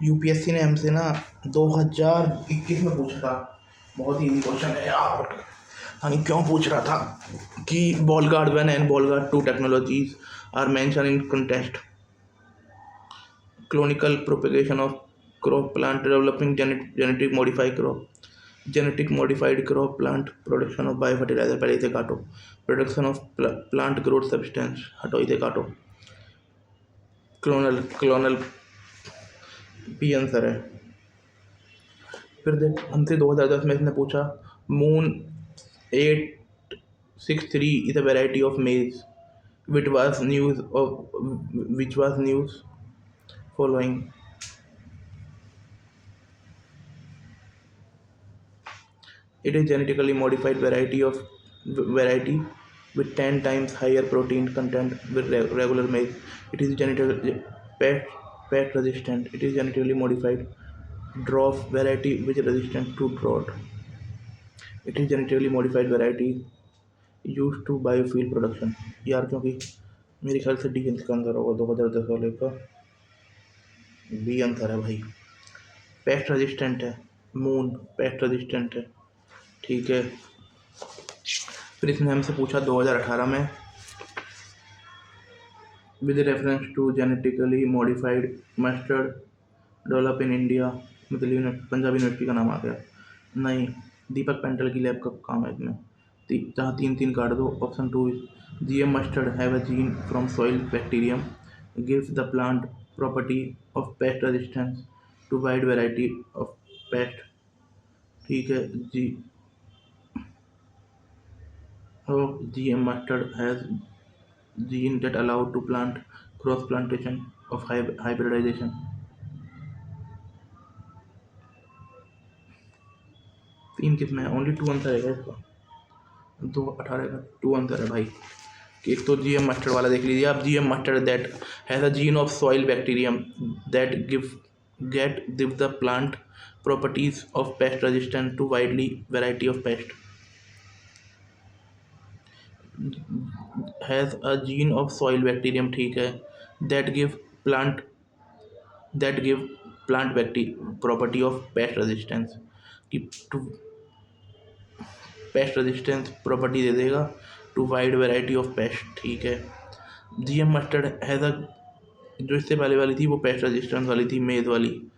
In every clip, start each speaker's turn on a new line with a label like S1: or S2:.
S1: UPSC ने हमसे ना 2021 में पूछा था। बहुत ही इजी क्वेश्चन है यार। हाँ, क्यों पूछ रहा था कि Bollgard 1 and Bollgard 2 technologies are mention in contest clonal propagation of crop plant developing genetic modified crop plant production of bio fertilizer, पहले इसे काटो, production of plant growth substance, हटो इसे काटो, क्लोनल भी आंसर है। फिर देख हमसे 2010 में इसने पूछा moon 863 is a variety of मेज which was news following. It is genetically modified variety with 10 times higher protein content with regular maize. It is genetically pest resistant. It is genetically modified dwarf variety which is resistant to drought. It is genetically modified variety used to biofuel production. यार क्योंकि मेरे ख्याल से D का answer होगा 2010 वाले का। B answer है भाई। पेस्ट रेजिस्टेंट है, मून पेस्ट रेजिस्टेंट है, ठीक है। फिर इसने हमसे पूछा 2018 में with reference to genetically modified mustard develop in India, मतलब पंजाब यूनिवर्सिटी का नाम आ गया। नहीं, दीपक पेंटल की लैब का काम है इसमें। जहाँ 3 काट दो। Option 2 GM mustard have a gene from soil bacterium gives the plant property of pest resistance to wide variety of pest, ठीक है जी। GM mustard has gene that allow to plant cross plantation of hybridization. तीन किसमें है? Only 2 answer है इसका। 2018 का 2 answer है भाई। कि एक तो GM मस्टर्ड वाला देख लीजिए आप। GM mustard that has a gene of soil bacterium that give the plant properties of pest resistant to widely variety of pest. Has a gene of soil bacterium, ठीक है, that give plant property of pest resistance, कि to pest resistance property दे देगा to wide variety of pest, ठीक है। GM mustard has a, जो इससे पहले वाली थी वो पेस्ट रेजिस्टेंस वाली थी, मेज वाली।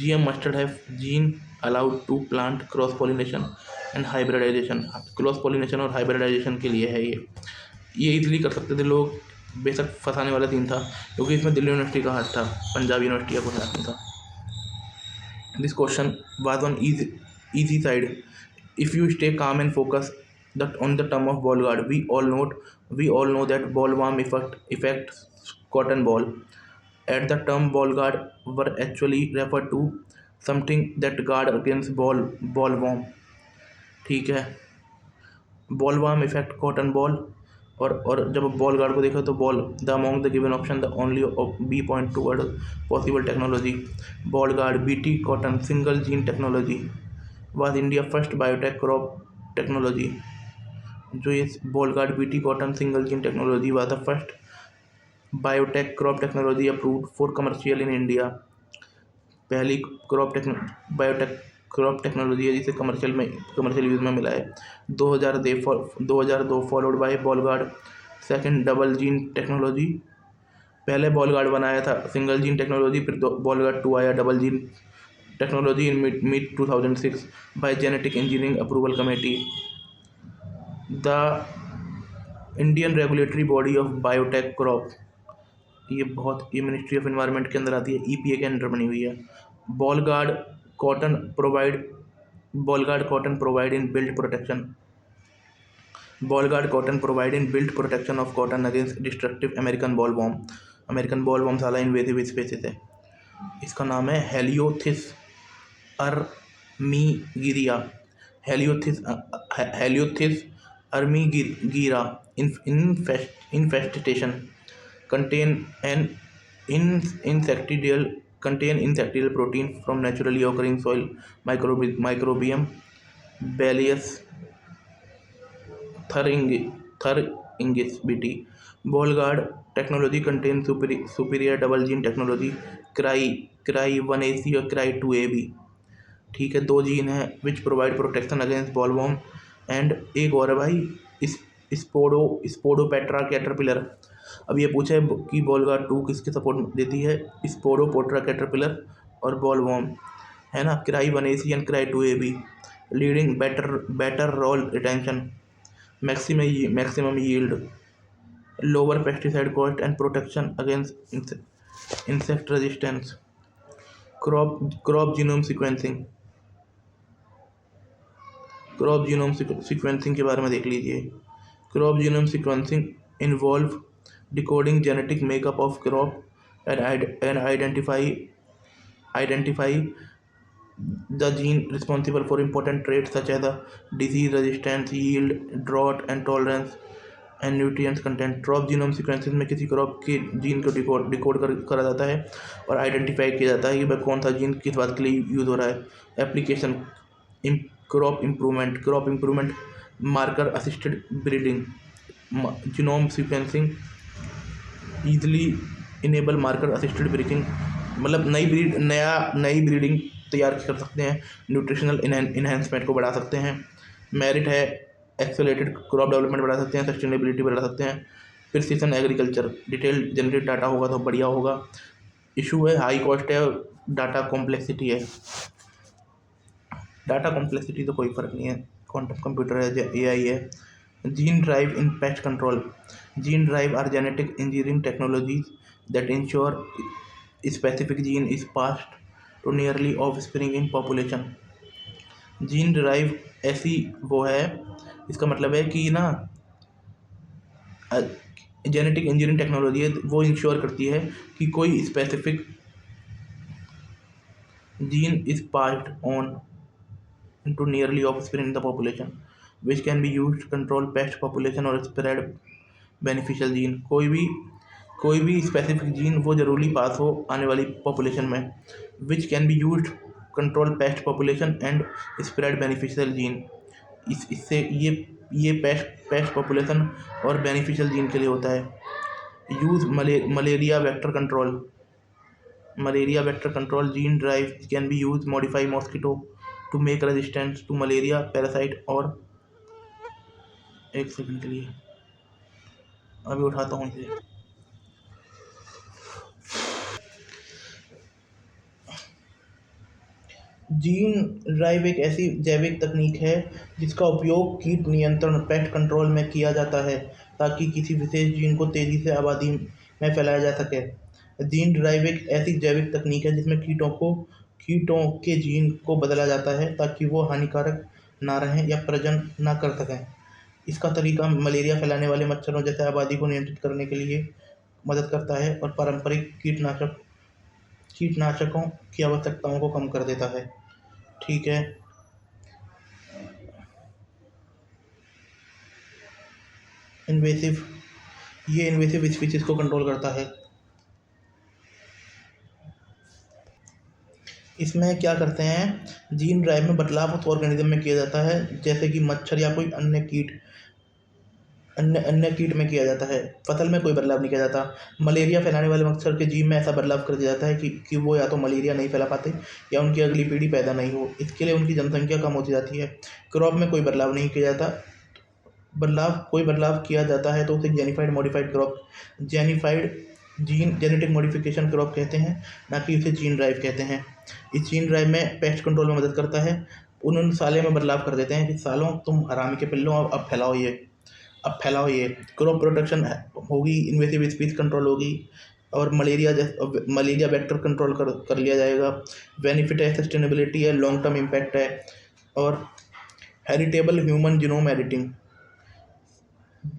S1: GM mustard have gene allowed to plant cross pollination and hybridization. Cross pollination और हाइब्रिडाइजेशन के लिए है ये इजीली कर सकते थे लोग। बेशक फंसाने वाला सीन था क्योंकि इसमें दिल्ली यूनिवर्सिटी का हाथ था, पंजाब यूनिवर्सिटी का कोई हाथ नहीं था। This question was on easy side if you stay calm and focus on the term of ball guard. We all know that ball worm affects cotton ball. At the term ball guard were actually referred to something that guard against ball worm, ठीक है। Boll worm effect cotton boll, और जब boll guard को देखो तो boll the among the given option the only B point toward possible technology. Boll guard BT cotton single gene technology was India first biotech crop technology. जो ये boll guard BT cotton single gene technology was the first biotech crop technology approved for commercial in India. पहली biotech crop technology है जिसे commercial use में मिला है। 2002 followed by ball guard second double gene technology. पहले ball guard बनाया था single gene technology, फिर बॉल गार्ड 2 आया double gene technology in mid 2006 bye genetic engineering approval committee. The Indian regulatory body of biotech crop, ये ministry of environment के अंदर आती है, EPA के अंडर बनी हुई है। Ball guard cotton provide in build protection of cotton against destructive American ball warm साला इन्वेसिव स्पीशीज है। इसका नाम है हेलियोथिस अर्मीगिरिया। हेलियोथिस अर्मीगिरा infestation contain insectidal protein from naturally occurring soil microbiome Balius thuringiensis BT। Ball guard technology contain superior double gene technology cry 1AC और cry 2AB। ठीक है, 2 gene है which provide protection against bollworm. And एक और है भाई इस स्पोडोपेट्रा caterpillar. अब ये पूछा है कि बोलगा 2 किसके सपोर्ट देती है, स्पोडोपोट्रा कैटरपिलर और बॉलवॉर्म, है ना। Cry 1AC and cry 2AB leading better boll retention, maximum yield, lower pesticide cost and protection against insect resistance. Crop genome sequencing, के बारे में देख लीजिए। Crop genome sequencing involve decoding genetic makeup of crop and identify the gene responsible for important traits such as the disease resistance, yield, drought and tolerance and nutrients content। Crop genome sequences में किसी crop के gene को decode करा जाता है और identify किया जाता है कि वह कौन सा जीन किस बात के लिए यूज़ हो रहा है। Application crop improvement, marker assisted breeding, genome sequencing easily enable marker assisted breeding, मतलब नई ब्रीडिंग तैयार कर सकते हैं, न्यूट्रिशनल इन्हेंसमेंट को बढ़ा सकते हैं। मेरिट है एक्सेलरेटेड क्रॉप डेवलपमेंट बढ़ा सकते हैं, सस्टेनेबिलिटी बढ़ा सकते हैं। Precision agriculture, detail generate data होगा तो बढ़िया होगा। इशू है हाई कॉस्ट है, डाटा कॉम्प्लेक्सिटी है। डाटा कॉम्प्लेक्सिटी तो कोई फ़र्क नहीं है, क्वांटम कंप्यूटर है, AI है। Gene drive in pest control, gene drive are genetic engineering technologies that ensure specific gene is passed to nearly offspring in population. Gene drive ऐसी वो है, इसका मतलब है कि ना जेनेटिक इंजीनियरिंग टेक्नोलॉजी है, वो इंश्योर करती है कि कोई specific gene is passed on to nearly offspring in the population which can be use to control pest population और स्प्रेड बेनिफिशियल जीन। कोई भी स्पेसिफिक जीन वो जरूरी पास हो आने वाली पॉपुलेशन में, which can be use control pest population and spread beneficial gene. इससे ये पेस्ट पॉपुलेशन और बेनिफिशियल जीन के लिए होता है। Use malaria vector control, gene drive can be use modify mosquito to make resistance to malaria parasite. और एक second के लिए अभी उठाता हूँ इसे। जीन ड्राइव एक ऐसी जैविक तकनीक है जिसका उपयोग कीट नियंत्रण पेस्ट कंट्रोल में किया जाता है ताकि किसी विशेष जीन को तेज़ी से आबादी में फैलाया जा सके। जीन ड्राइव एक ऐसी जैविक तकनीक है जिसमें कीटों के जीन को बदला जाता है ताकि वो हानिकारक ना रहें या प्रजनन ना कर सकें। इसका तरीका मलेरिया फैलाने वाले मच्छरों जैसे आबादी को नियंत्रित करने के लिए मदद करता है और पारंपरिक कीटनाशकों की आवश्यकताओं को कम कर देता है। ठीक है, इन्वेसिव स्पीशीज को कंट्रोल करता है। इसमें क्या करते हैं, जीन ड्राइव में बदलाव उस ऑर्गेनिज्म में किया जाता है जैसे कि मच्छर या कोई अन्य कीट में किया जाता है। फसल में कोई बदलाव नहीं किया जाता। मलेरिया फैलाने वाले मच्छर के जीन में ऐसा बदलाव कर दिया जाता है कि वो या तो मलेरिया नहीं फैला पाते या उनकी अगली पीढ़ी पैदा नहीं हो। इसके लिए उनकी जनसंख्या कम होती जाती है। क्रॉप में कोई बदलाव नहीं किया जाता। कोई बदलाव किया जाता है तो उसे जेनेटिक मॉडिफिकेशन क्रॉप कहते हैं, ना कि उसे जीन ड्राइव कहते हैं। इस जीन ड्राइव में पेस्ट कंट्रोल में मदद करता है। उन सालों में बदलाव कर देते हैं कि सालों तुम हरामी के पिल्लों अब फैलाओ ये क्रॉप प्रोटेक्शन होगी, इन्वेसिव स्पीशीज कंट्रोल होगी और मलेरिया वेक्टर कंट्रोल कर लिया जाएगा। बेनिफिट है, सस्टेनेबिलिटी है, लॉन्ग टर्म इम्पैक्ट है और heritable human genome editing.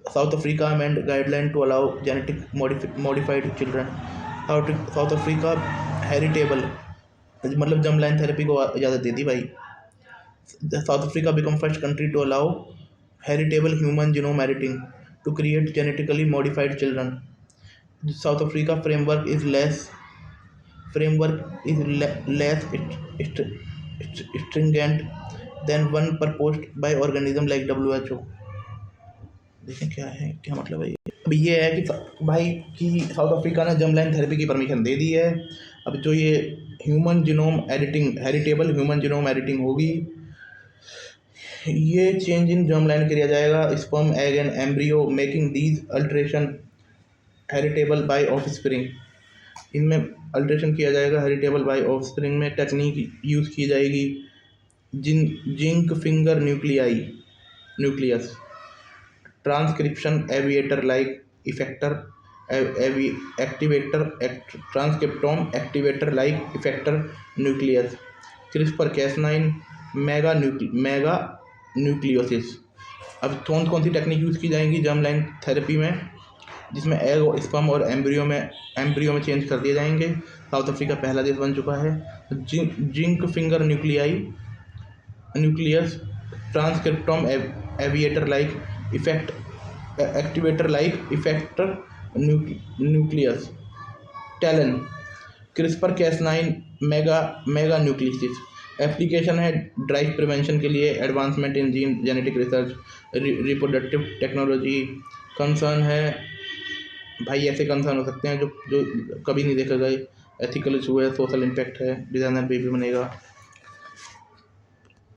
S1: South Africa amend guideline to allow genetic modified children. South Africa heritable मतलब जर्म लाइन थेरेपी को इजाज़त देती भाई। South Africa become first country to allow heritable human genome editing to create genetically modified children. South Africa framework is less stringent than one proposed by organism like WHO। देखें क्या है, क्या मतलब है ये। अब ये है कि भाई कि साउथ अफ्रीका ने जर्मलाइन थेरेपी की परमिशन दे दी है। अब जो ये human genome editing, heritable human genome editing होगी, ये चेंज इन जर्मलाइन किया जाएगा, sperm egg and embryo making these alteration heritable by offspring. इनमें अल्ट्रेशन किया जाएगा हेरिटेबल बाय ऑफस्प्रिंग में। टेक्निक यूज़ की जाएगी zinc finger nucleus transcription aviator like effector activator transcriptome activator like effector nucleus CRISPR Cas nine mega न्यूक्लियोसिस। अब कौन कौन सी technique use की जाएंगी जर्म लाइन थेरेपी में, जिसमें एग और स्पर्म और एम्ब्रियो में चेंज कर दिए जाएंगे। साउथ अफ्रीका पहला देश बन चुका है। Zinc finger nucleus transcriptome aviator like effect activator like effector nucleus TALEN CRISPR Cas nine mega nucleasis. Application है ड्राइव प्रिवेंशन के लिए, advancement in gene genetic research, reproductive technology. Concern है भाई, ऐसे कंसर्न हो सकते हैं जो कभी नहीं देखे गए। एथिकल इशू है, सोशल इम्पैक्ट है, डिज़ाइनर बेबी बनेगा।